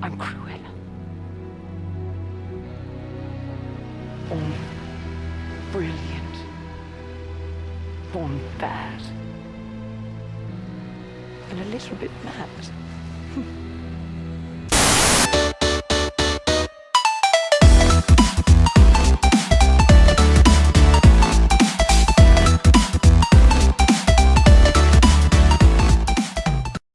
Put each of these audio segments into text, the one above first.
I'm Cruella. Born brilliant. Born bad. And a little bit mad.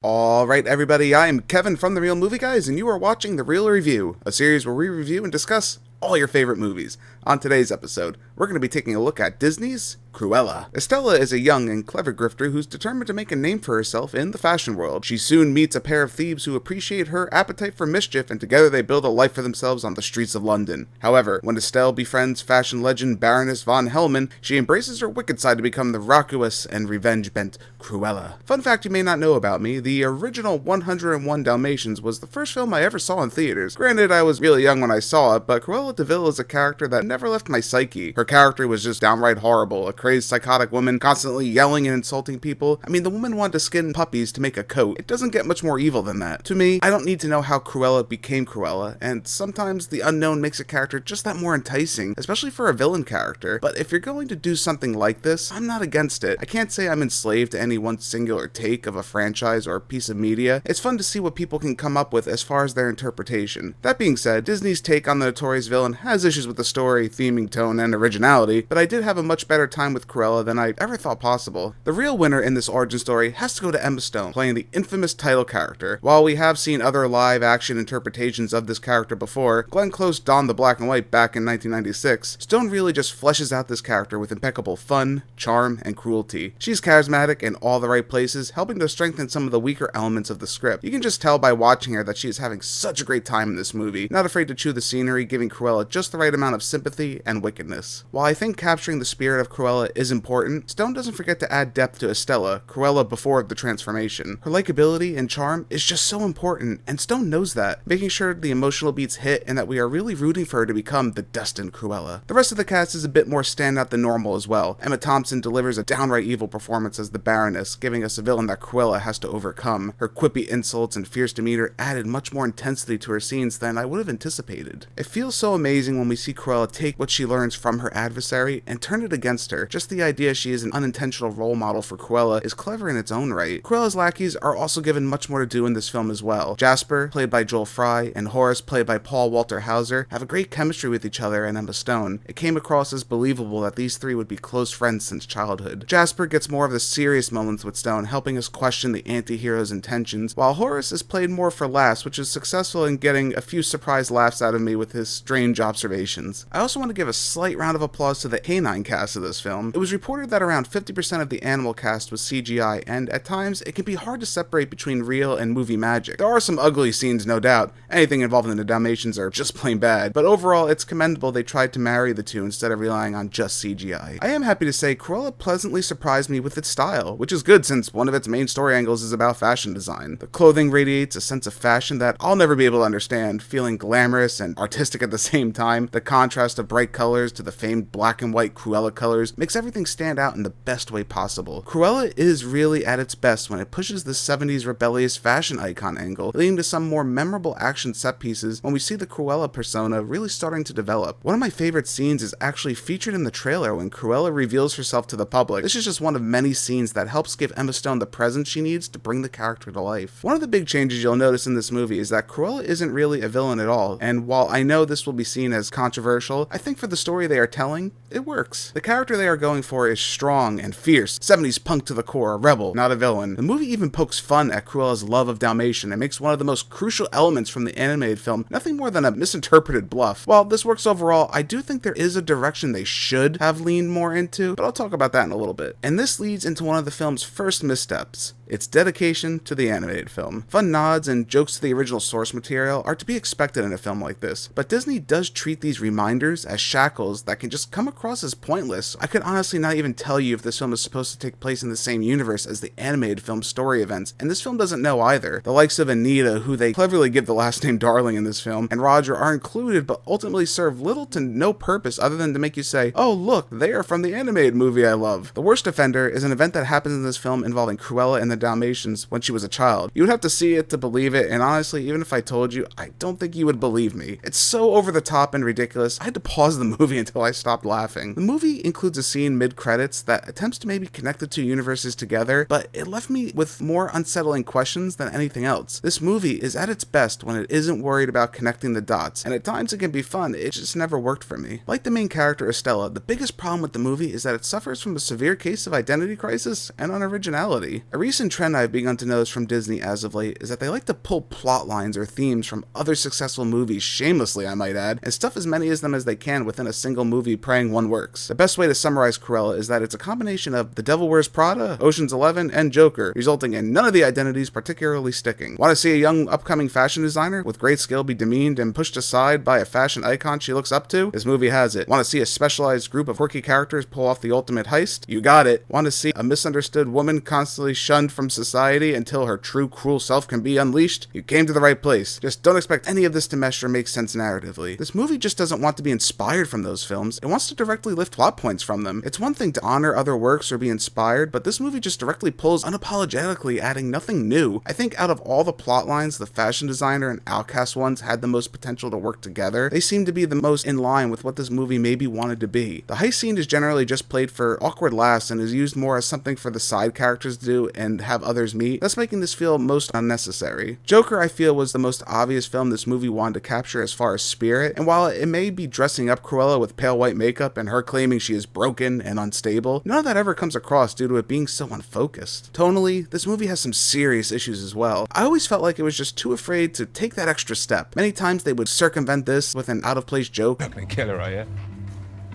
Alright everybody, I am Kevin from The Real Movie Guys, and you are watching The Real Review, a series where we review and discuss all your favorite movies. On today's episode, we're going to be taking a look at Disney's Cruella. Estella is a young and clever grifter who's determined to make a name for herself in the fashion world. She soon meets a pair of thieves who appreciate her appetite for mischief, and together they build a life for themselves on the streets of London. However, when Estelle befriends fashion legend Baroness von Hellman, she embraces her wicked side to become the raucous and revenge-bent Cruella. Fun fact you may not know about me, the original 101 Dalmatians was the first film I ever saw in theaters. Granted, I was really young when I saw it, but Cruella de Vil is a character that never left my psyche. Her character was just downright horrible, a crazed psychotic woman constantly yelling and insulting people. I mean, the woman wanted to skin puppies to make a coat. It doesn't get much more evil than that. To me, I don't need to know how Cruella became Cruella, and sometimes the unknown makes a character just that more enticing, especially for a villain character. But if you're going to do something like this, I'm not against it. I can't say I'm enslaved to any one singular take of a franchise or a piece of media. It's fun to see what people can come up with as far as their interpretation. That being said, Disney's take on the notorious villain has issues with the story, theming, tone, and originality, but I did have a much better time with Cruella than I ever thought possible. The real winner in this origin story has to go to Emma Stone, playing the infamous title character. While we have seen other live-action interpretations of this character before, Glenn Close donned the black and white back in 1996, Stone really just fleshes out this character with impeccable fun, charm, and cruelty. She's charismatic in all the right places, helping to strengthen some of the weaker elements of the script. You can just tell by watching her that she is having such a great time in this movie, not afraid to chew the scenery, giving Cruella just the right amount of sympathy and wickedness. While I think capturing the spirit of Cruella is important, Stone doesn't forget to add depth to Estella, Cruella before the transformation. Her likability and charm is just so important, and Stone knows that, making sure the emotional beats hit and that we are really rooting for her to become the destined Cruella. The rest of the cast is a bit more standout than normal as well. Emma Thompson delivers a downright evil performance as the Baroness, giving us a villain that Cruella has to overcome. Her quippy insults and fierce demeanor added much more intensity to her scenes than I would have anticipated. It feels so amazing when we see Cruella take what she learns from her adversary and turn it against her. Just the idea she is an unintentional role model for Cruella is clever in its own right. Cruella's lackeys are also given much more to do in this film as well. Jasper, played by Joel Fry, and Horace, played by Paul Walter Hauser, have a great chemistry with each other and Emma Stone. It came across as believable that these three would be close friends since childhood. Jasper gets more of the serious moments with Stone, helping us question the anti-hero's intentions, while Horace is played more for laughs, which is successful in getting a few surprise laughs out of me with his strange observations. I also want to give a slight round of applause to the canine cast of this film. It was reported that around 50% of the animal cast was CGI, and at times it can be hard to separate between real and movie magic. There are some ugly scenes, no doubt. Anything involving the Dalmatians are just plain bad, but overall it's commendable they tried to marry the two instead of relying on just CGI. I am happy to say Cruella pleasantly surprised me with its style, which is good since one of its main story angles is about fashion design. The clothing radiates a sense of fashion that I'll never be able to understand, feeling glamorous and artistic at the same time. The contrast of bright colors to the famed black and white Cruella colors makes everything stand out in the best way possible. Cruella is really at its best when it pushes the 70s rebellious fashion icon angle, leading to some more memorable action set pieces when we see the Cruella persona really starting to develop. One of my favorite scenes is actually featured in the trailer when Cruella reveals herself to the public. This is just one of many scenes that helps give Emma Stone the presence she needs to bring the character to life. One of the big changes you'll notice in this movie is that Cruella isn't really a villain at all, and while I know this will be seen as controversial, I think for the story they are telling, it works. The character they are going for is strong and fierce, 70s punk to the core, a rebel, not a villain. The movie even pokes fun at Cruella's love of Dalmatian and makes one of the most crucial elements from the animated film nothing more than a misinterpreted bluff. While this works overall, I do think there is a direction they should have leaned more into, but I'll talk about that in a little bit. And this leads into one of the film's first missteps. its dedication to the animated film. Fun nods and jokes to the original source material are to be expected in a film like this, but Disney does treat these reminders as shackles that can just come across as pointless. I could honestly not even tell you if this film is supposed to take place in the same universe as the animated film story events, and this film doesn't know either. The likes of Anita, who they cleverly give the last name Darling in this film, and Roger are included but ultimately serve little to no purpose other than to make you say, oh look, they are from the animated movie I love. The worst offender is an event that happens in this film involving Cruella and the and Dalmatians when she was a child. You would have to see it to believe it, and honestly, even if I told you, I don't think you would believe me. It's so over the top and ridiculous, I had to pause the movie until I stopped laughing. The movie includes a scene mid-credits that attempts to maybe connect the two universes together, but it left me with more unsettling questions than anything else. This movie is at its best when it isn't worried about connecting the dots, and at times it can be fun, it just never worked for me. Like the main character Estella, the biggest problem with the movie is that it suffers from a severe case of identity crisis and unoriginality. A recent trend I've begun to notice from Disney as of late is that they like to pull plot lines or themes from other successful movies, shamelessly I might add, and stuff as many of them as they can within a single movie praying one works. The best way to summarize Cruella is that it's a combination of The Devil Wears Prada, Ocean's 11, and Joker, resulting in none of the identities particularly sticking. Want to see a young upcoming fashion designer with great skill be demeaned and pushed aside by a fashion icon she looks up to? This movie has it. Want to see a specialized group of quirky characters pull off the ultimate heist? You got it. Want to see a misunderstood woman constantly shunned from society until her true cruel self can be unleashed? You came to the right place. Just don't expect any of this to mesh or make sense narratively. This movie just doesn't want to be inspired from those films. It wants to directly lift plot points from them. It's one thing to honor other works or be inspired, but this movie just directly pulls unapologetically, adding nothing new. I think out of all the plot lines, the fashion designer and outcast ones had the most potential to work together. They seem to be the most in line with what this movie maybe wanted to be. The heist scene is generally just played for awkward laughs and is used more as something for the side characters to do and have others meet, thus making this feel most unnecessary. Joker, I feel, was the most obvious film this movie wanted to capture as far as spirit, and while it may be dressing up Cruella with pale white makeup and her claiming she is broken and unstable, none of that ever comes across due to it being so unfocused. Tonally, this movie has some serious issues as well. I always felt like it was just too afraid to take that extra step. Many times they would circumvent this with an out-of-place joke. Not gonna kill her, are you?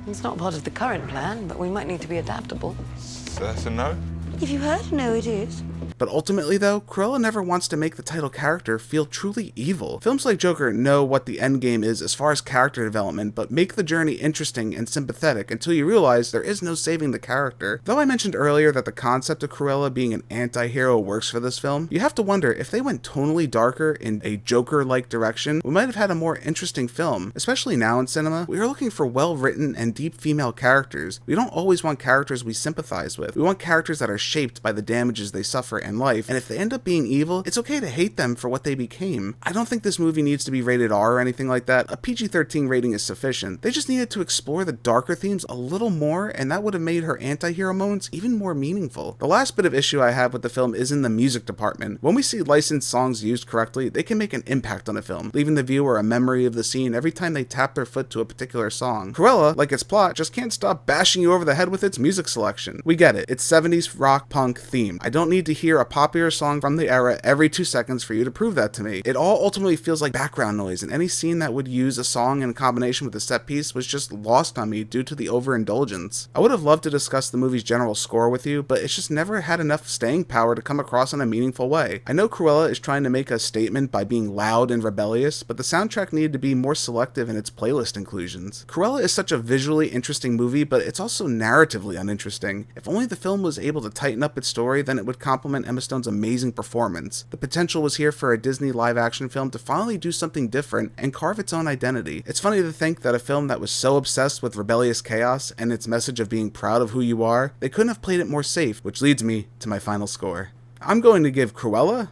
It's not part of the current plan, but we might need to be adaptable. So that's a no? If you heard, no, it is. But ultimately though, Cruella never wants to make the title character feel truly evil. Films like Joker know what the end game is as far as character development, but make the journey interesting and sympathetic until you realize there is no saving the character. Though I mentioned earlier that the concept of Cruella being an anti-hero works for this film, you have to wonder if they went tonally darker in a Joker-like direction, we might have had a more interesting film. Especially now in cinema, we are looking for well-written and deep female characters. We don't always want characters we sympathize with. We want characters that are shaped by the damages they suffer in life, and if they end up being evil, it's okay to hate them for what they became. I don't think this movie needs to be rated R or anything like that. A PG-13 rating is sufficient. They just needed to explore the darker themes a little more, and that would have made her anti-hero moments even more meaningful. The last bit of issue I have with the film is in the music department. When we see licensed songs used correctly, they can make an impact on a film, leaving the viewer a memory of the scene every time they tap their foot to a particular song. Cruella, like its plot, just can't stop bashing you over the head with its music selection. We get it. It's 70s rock punk theme. I don't need to hear a popular song from the era every 2 seconds for you to prove that to me. It all ultimately feels like background noise, and any scene that would use a song in combination with a set piece was just lost on me due to the overindulgence. I would have loved to discuss the movie's general score with you, but it's just never had enough staying power to come across in a meaningful way. I know Cruella is trying to make a statement by being loud and rebellious, but the soundtrack needed to be more selective in its playlist inclusions. Cruella is such a visually interesting movie, but it's also narratively uninteresting. If only the film was able to tighten up its story, then it would complement Emma Stone's amazing performance. The potential was here for a Disney live-action film to finally do something different and carve its own identity. It's funny to think that a film that was so obsessed with rebellious chaos and its message of being proud of who you are, they couldn't have played it more safe, which leads me to my final score. I'm going to give Cruella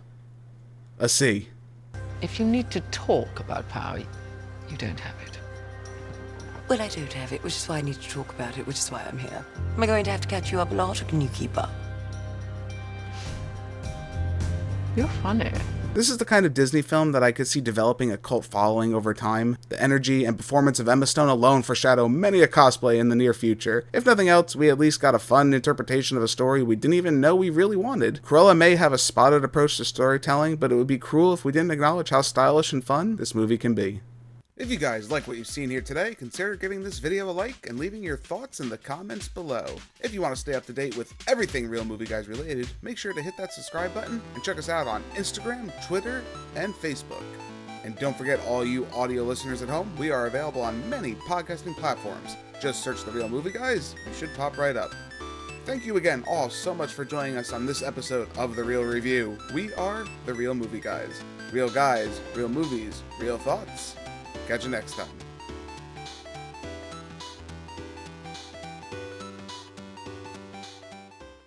a C. If you need to talk about power, you don't have it. Well, I don't have it, which is why I need to talk about it, which is why I'm here. Am I going to have to catch you up a lot, or can you keep up? You're funny. This is the kind of Disney film that I could see developing a cult following over time. The energy and performance of Emma Stone alone foreshadow many a cosplay in the near future. If nothing else, we at least got a fun interpretation of a story we didn't even know we really wanted. Cruella may have a spotted approach to storytelling, but it would be cruel if we didn't acknowledge how stylish and fun this movie can be. If you guys like what you've seen here today, consider giving this video a like and leaving your thoughts in the comments below. If you want to stay up to date with everything Real Movie Guys related, make sure to hit that subscribe button and check us out on Instagram, Twitter, and Facebook. And don't forget, all you audio listeners at home, we are available on many podcasting platforms. Just search The Real Movie Guys, you should pop right up. Thank you again all so much for joining us on this episode of The Real Review. We are The Real Movie Guys. Real guys, real movies, real thoughts. Catch you next time.